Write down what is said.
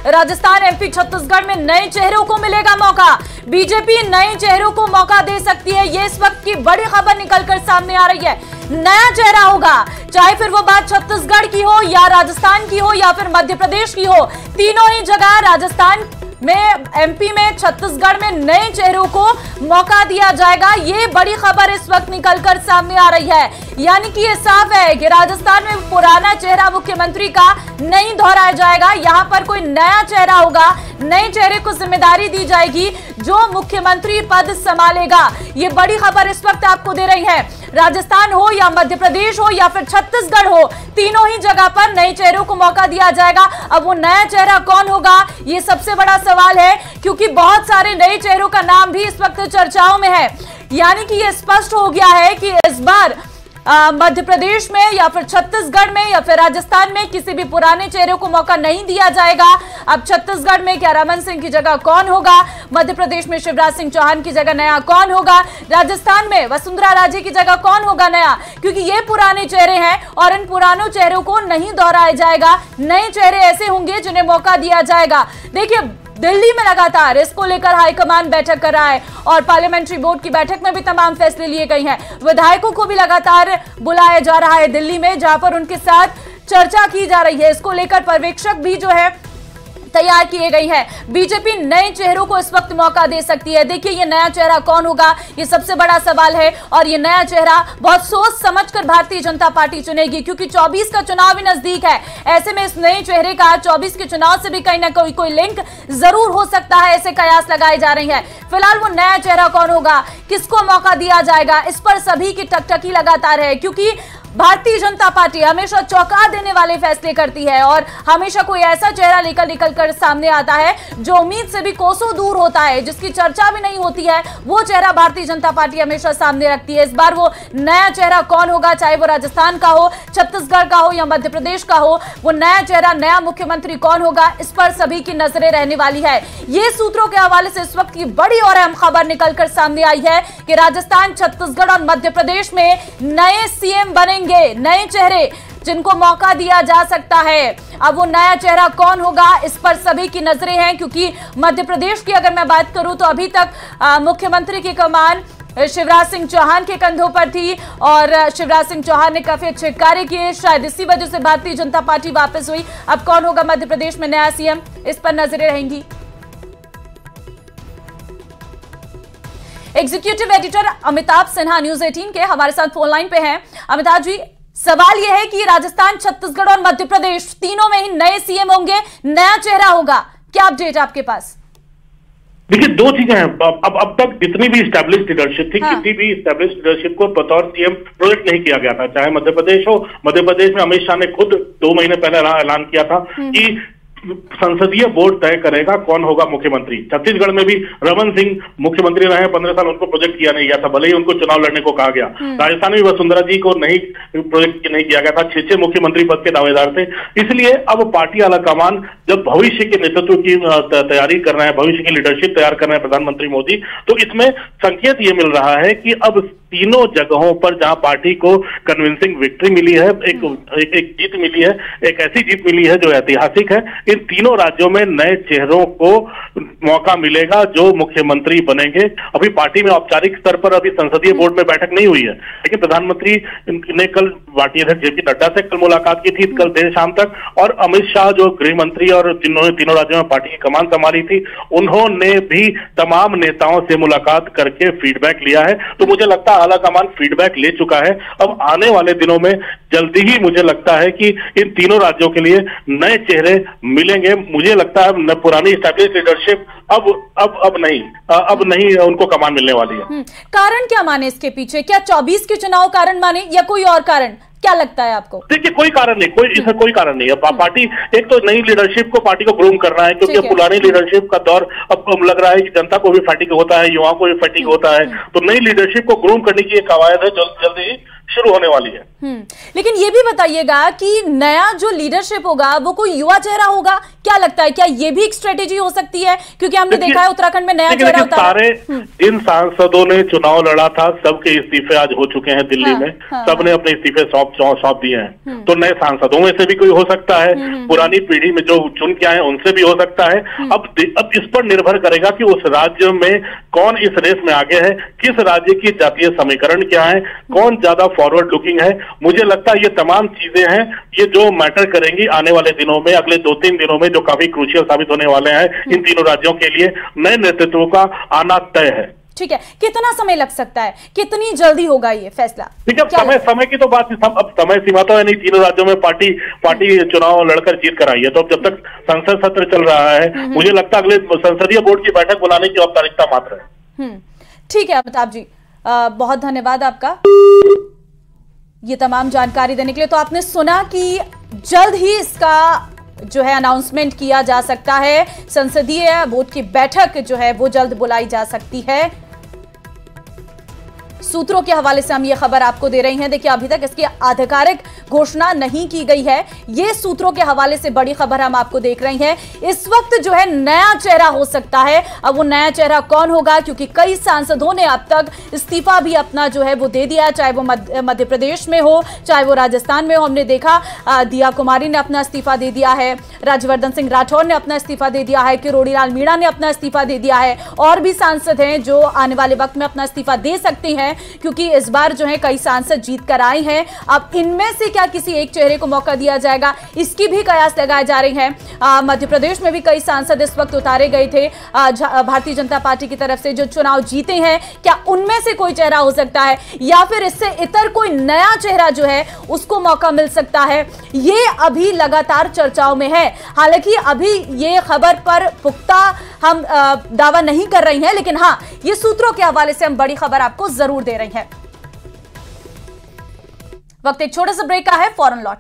Rajasthan, MP, Chhattisgarh में नए चेहरों को मिलेगा मौका। बीजेपी नए चेहरों को मौका दे सकती है, ये इस वक्त की बड़ी खबर निकलकर सामने आ रही है। नया चेहरा होगा, चाहे फिर वो बात छत्तीसगढ़ की हो या राजस्थान की हो या फिर मध्य प्रदेश की हो, तीनों ही जगह राजस्थान में, एमपी में, छत्तीसगढ़ में नए चेहरों को मौका दिया जाएगा। ये बड़ी खबर इस वक्त निकलकर सामने आ रही है। यानी कि ये साफ है कि राजस्थान में पुराना चेहरा मुख्यमंत्री का नहीं दोहराया जाएगा, यहां पर कोई नया चेहरा होगा, नए चेहरे को जिम्मेदारी दी जाएगी जो मुख्यमंत्री पद संभालेगा। ये बड़ी खबर इस वक्त आपको दे रही है। राजस्थान हो या मध्य प्रदेश हो या फिर छत्तीसगढ़ हो, तीनों ही जगह पर नए चेहरों को मौका दिया जाएगा। अब वो नया चेहरा कौन होगा, ये सबसे बड़ा सवाल है, क्योंकि बहुत सारे नए चेहरों का नाम भी इस वक्त चर्चाओं में है। यानी कि ये स्पष्ट हो गया है कि इस बार मध्य प्रदेश में या फिर छत्तीसगढ़ में या फिर राजस्थान में किसी भी पुराने चेहरे को मौका नहीं दिया जाएगा। अब छत्तीसगढ़ में क्या रमन सिंह की जगह कौन होगा, मध्य प्रदेश में शिवराज सिंह चौहान की जगह नया कौन होगा, राजस्थान में वसुंधरा राजे की जगह कौन होगा नया, क्योंकि ये पुराने चेहरे हैं और इन पुरानों चेहरों को नहीं दोहराया जाएगा। नए चेहरे ऐसे होंगे जिन्हें मौका दिया जाएगा। देखिए, दिल्ली में लगातार इसको लेकर हाईकमान बैठक कर रहा है और पार्लियामेंट्री बोर्ड की बैठक में भी तमाम फैसले लिए गए हैं। विधायकों को भी लगातार बुलाया जा रहा है दिल्ली में, जहां पर उनके साथ चर्चा की जा रही है। इसको लेकर पर्यवेक्षक भी जो है तैयार किए गए हैं। बीजेपी नए चेहरों को इस वक्त मौका दे सकती है। देखिए, ये नया चेहरा कौन होगा, ये सबसे बड़ा सवाल है और ये नया चेहरा बहुत सोच समझकर भारतीय जनता पार्टी चुनेगी, क्योंकि 24 का चुनाव भी नजदीक है। ऐसे में इस नए चेहरे का 24 के चुनाव से भी कहीं ना कोई लिंक जरूर हो सकता है, ऐसे कयास लगाए जा रहे हैं। फिलहाल वो नया चेहरा कौन होगा, किसको मौका दिया जाएगा, इस पर सभी की टकटकी लगातार है, क्योंकि भारतीय जनता पार्टी हमेशा चौंका देने वाले फैसले करती है और हमेशा कोई ऐसा चेहरा लेकर निकल कर सामने आता है जो उम्मीद से भी कोसों दूर होता है, जिसकी चर्चा भी नहीं होती है। वो चेहरा भारतीय जनता पार्टी हमेशा सामने रखती है। इस बार वो नया चेहरा कौन होगा, चाहे वो राजस्थान का हो, छत्तीसगढ़ का हो या मध्य प्रदेश का हो, वो नया चेहरा, नया मुख्यमंत्री कौन होगा, इस पर सभी की नजरें रहने वाली है। ये सूत्रों के हवाले से इस वक्त की बड़ी और अहम खबर निकलकर सामने आई है कि राजस्थान, छत्तीसगढ़ और मध्य प्रदेश में नए सीएम बनेंगे, नए चेहरे जिनको मौका दिया जा सकता है। अब वो नया चेहरा कौन होगा, इस पर सभी की नजरें हैं, क्योंकि मध्य प्रदेश की अगर मैं बात करूं तो अभी तक मुख्यमंत्री की कमान शिवराज सिंह चौहान के कंधों पर थी और शिवराज सिंह चौहान ने काफी अच्छे कार्य किए, शायद इसी वजह से भारतीय जनता पार्टी वापस हुई। अब कौन होगा मध्य प्रदेश में नया सीएम, इस पर नजरें रहेंगी। Executive editor Amitabh Sinha news 18 के हमारे साथ फोन लाइन पे हैं। अमिताभ जी, सवाल यह है कि राजस्थान, छत्तीसगढ़ और मध्य प्रदेश तीनों में ही नए सीएम होंगे, नया चेहरा होगा, क्या अपडेट आपके पास? देखिए, दो चीजें हैं। अब तक जितनी भी स्टैब्लिश्ड लीडरशिप थी, किसी भी स्टैब्लिश्ड लीडरशिप को बतौर सीएम प्रोजेक्ट नहीं किया गया था। चाहे मध्य प्रदेश हो, मध्य प्रदेश में अमित शाह ने खुद 2 महीने पहले ऐलान किया था कि संसदीय बोर्ड तय करेगा कौन होगा मुख्यमंत्री। छत्तीसगढ़ में भी रमन सिंह मुख्यमंत्री रहे 15 साल, उनको प्रोजेक्ट किया नहीं गया था, भले ही उनको चुनाव लड़ने को कहा गया। राजस्थान में वसुंधरा जी को नहीं प्रोजेक्ट नहीं किया गया था, 6 मुख्यमंत्री पद के दावेदार थे। इसलिए अब पार्टी आलाकमान जब भविष्य के नेतृत्व की तैयारी कर रहे हैं, भविष्य की लीडरशिप तैयार कर रहे हैं प्रधानमंत्री मोदी, तो इसमें संकेत ये मिल रहा है कि अब तीनों जगहों पर जहां पार्टी को कन्विंसिंग विक्ट्री मिली है, एक जीत मिली है, एक ऐसी जीत मिली है जो ऐतिहासिक है, इन तीनों राज्यों में नए चेहरों को मौका मिलेगा जो मुख्यमंत्री बनेंगे। अभी पार्टी में औपचारिक स्तर पर अभी संसदीय बोर्ड में बैठक नहीं हुई है, लेकिन प्रधानमंत्री ने कल पार्टी अध्यक्ष जेपी नड्डा से कल मुलाकात की थी, कल देर शाम तक, और अमित शाह जो गृह मंत्री और जिन्होंने तीनों राज्यों में पार्टी की कमान संभाली थी, उन्होंने भी तमाम नेताओं से मुलाकात करके फीडबैक लिया है। तो मुझे लगता है आलाकमान फीडबैक ले चुका है। अब आने वाले दिनों में जल्दी ही मुझे लगता है कि इन तीनों राज्यों के लिए नए चेहरे मिलेंगे। मुझे लगता है पुरानी एस्टैब्लिश्ड लीडरशिप अब नहीं उनको कमान मिलने वाली है। कारण क्या माने इसके पीछे? क्या 24 के चुनाव कारण माने या कोई और कारण? क्या लगता है आपको? देखिए, कोई कारण नहीं, इसमें कोई कारण नहीं है। पार्टी एक तो नई लीडरशिप को पार्टी को ग्रूम करना है, क्योंकि पुरानी लीडरशिप का दौर अब लग रहा है कि जनता को भी फैटिग होता है, युवाओं को भी फैटिग होता है, तो नई लीडरशिप को ग्रूम करने की एक कवायद है। जल्दी ही शुरू होने वाली है। लेकिन ये भी बताइएगा कि नया जो लीडरशिप होगा वो कोई युवा चेहरा होगा, क्या लगता है, क्या ये भी एक स्ट्रेटेजी हो सकती है? क्योंकि हमने देखा है उत्तराखंड में नया चेहरा उतारा। सारे जिन सांसदों ने चुनाव लड़ा था सबके इस्तीफे आज हो चुके हैं दिल्ली में। सबने अपने इस्तीफे सौंप दिए हैं। तो नए सांसदों में से भी कोई हो सकता है, पुरानी पीढ़ी में जो चुन के आए उनसे भी हो सकता है। अब इस पर निर्भर करेगा कि उस राज्य में कौन इस रेस में आगे है, किस राज्य की जातीय समीकरण क्या है, कौन ज्यादा फॉरवर्ड लुकिंग है। मुझे लगता है ये तमाम चीजें हैं ये जो मैटर करेंगी आने वाले दिनों में, अगले 2-3 दिनों में, जो काफी क्रूशियल साबित होने वाले हैं इन तीनों राज्यों के लिए। नए नेतृत्व का आना तय है। ठीक है, कितना समय लग सकता है, कितनी जल्दी होगा ये फैसला? ठीक है, समय की तो बात, अब समय सीमा तो है नहीं। तीनों राज्यों में पार्टी चुनाव लड़कर जीत कर आई है। तो अब जब तक संसद सत्र चल रहा है, मुझे लगता है अगले संसदीय बोर्ड की बैठक बुलाने की औपचारिकता मात्र है। ठीक है अमिताभ जी, बहुत धन्यवाद आपका ये तमाम जानकारी देने के लिए। तो आपने सुना कि जल्द ही इसका जो है अनाउंसमेंट किया जा सकता है, संसदीय बोर्ड की बैठक जो है वो जल्द बुलाई जा सकती है। सूत्रों के हवाले से हम ये खबर आपको दे रही हैं। देखिए, अभी तक इसकी आधिकारिक घोषणा नहीं की गई है। ये सूत्रों के हवाले से बड़ी खबर हम आपको देख रही हैं। इस वक्त जो है नया चेहरा हो सकता है। अब वो नया चेहरा कौन होगा, क्योंकि कई सांसदों ने अब तक इस्तीफा भी अपना जो है वो दे दिया, चाहे वो मध्य प्रदेश में हो, चाहे वो राजस्थान में हो। हमने देखा दिया कुमारी ने अपना इस्तीफा दे दिया है, राज्यवर्धन सिंह राठौर ने अपना इस्तीफा दे दिया है, किरोड़ी लाल मीणा ने अपना इस्तीफा दे दिया है। और भी सांसद हैं जो आने वाले वक्त में अपना इस्तीफा दे सकते हैं, क्योंकि इस बार जो है कई सांसद जीत कर आए हैं। अब इनमें से क्या किसी एक चेहरे को मौका दिया जाएगा, इसकी भी कयास लगाई जा रही है। मध्य प्रदेश में भी कई सांसद इस वक्त उतारे गए थे भारतीय जनता पार्टी की तरफ से जो चुनाव जीते हैं। क्या उनमें से कोई चेहरा हो सकता है, या फिर इससे इतर कोई नया चेहरा जो है उसको मौका मिल सकता है? ये अभी लगातार चर्चाओं में है। हालांकि अभी ये खबर पर पुख्ता हम दावा नहीं कर रही हैं, लेकिन हाँ, ये सूत्रों के हवाले से हम बड़ी खबर आपको जरूर दे रही हैं। वक्त एक छोटे से ब्रेक का है, फौरन लौट